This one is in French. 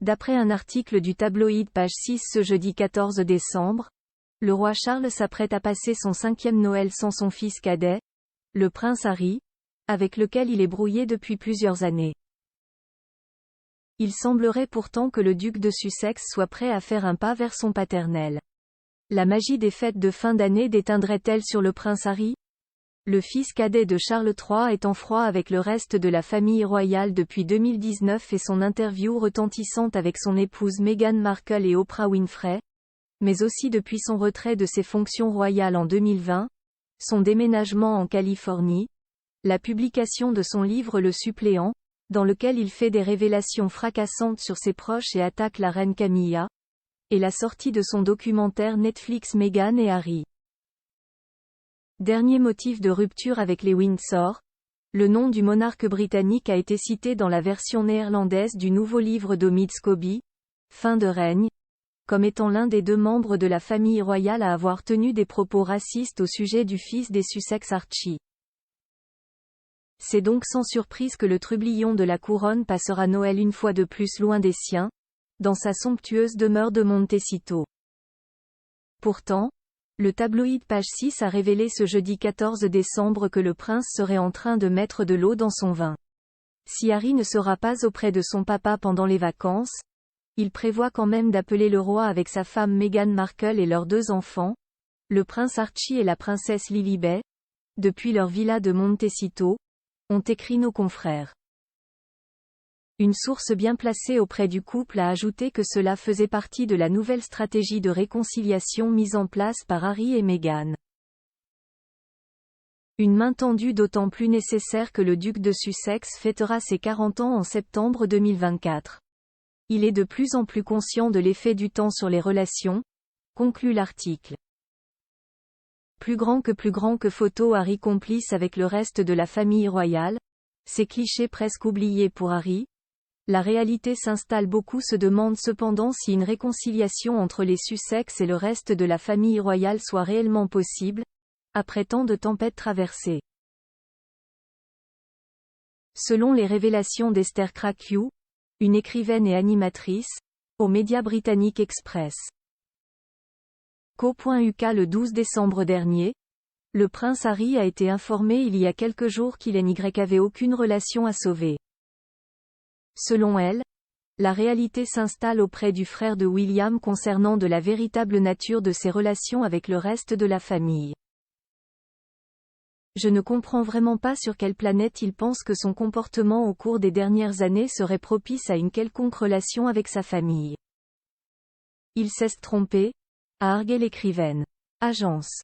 D'après un article du tabloïd Page 6 ce jeudi 14 décembre, le roi Charles s'apprête à passer son 5e Noël sans son fils cadet, le prince Harry, avec lequel il est brouillé depuis plusieurs années. Il semblerait pourtant que le duc de Sussex soit prêt à faire un pas vers son paternel. La magie des fêtes de fin d'année déteindrait-elle sur le prince Harry? Le fils cadet de Charles III est en froid avec le reste de la famille royale depuis 2019 et son interview retentissante avec son épouse Meghan Markle et Oprah Winfrey, mais aussi depuis son retrait de ses fonctions royales en 2020, son déménagement en Californie, la publication de son livre Le Suppléant, dans lequel il fait des révélations fracassantes sur ses proches et attaque la reine Camilla, et la sortie de son documentaire Netflix Meghan et Harry. Dernier motif de rupture avec les Windsor, le nom du monarque britannique a été cité dans la version néerlandaise du nouveau livre d'Omid Scobie, Fin de règne, comme étant l'un des 2 membres de la famille royale à avoir tenu des propos racistes au sujet du fils des Sussex Archie. C'est donc sans surprise que le trublion de la couronne passera Noël une fois de plus loin des siens, dans sa somptueuse demeure de Montecito. Pourtant, le tabloïd Page 6 a révélé ce jeudi 14 décembre que le prince serait en train de mettre de l'eau dans son vin. Si Harry ne sera pas auprès de son papa pendant les vacances, il prévoit quand même d'appeler le roi avec sa femme Meghan Markle et leurs 2 enfants, le prince Archie et la princesse Lilibet, depuis leur villa de Montecito, ont écrit nos confrères. Une source bien placée auprès du couple a ajouté que cela faisait partie de la nouvelle stratégie de réconciliation mise en place par Harry et Meghan. Une main tendue d'autant plus nécessaire que le duc de Sussex fêtera ses 40 ans en septembre 2024. Il est de plus en plus conscient de l'effet du temps sur les relations, conclut l'article. Plus grand que photo Harry complice avec le reste de la famille royale, ces clichés presque oubliés pour Harry. La réalité s'installe. Beaucoup se demandent cependant si une réconciliation entre les Sussex et le reste de la famille royale soit réellement possible, après tant de tempêtes traversées. Selon les révélations d'Esther Krakue, une écrivaine et animatrice, aux médias britanniques Express. Co.uk le 12 décembre dernier, le prince Harry a été informé il y a quelques jours qu'il n'avait aucune relation à sauver. Selon elle, la réalité s'installe auprès du frère de William concernant de la véritable nature de ses relations avec le reste de la famille. Je ne comprends vraiment pas sur quelle planète il pense que son comportement au cours des dernières années serait propice à une quelconque relation avec sa famille. Il s'est trompé, a argué l'écrivaine. Agence.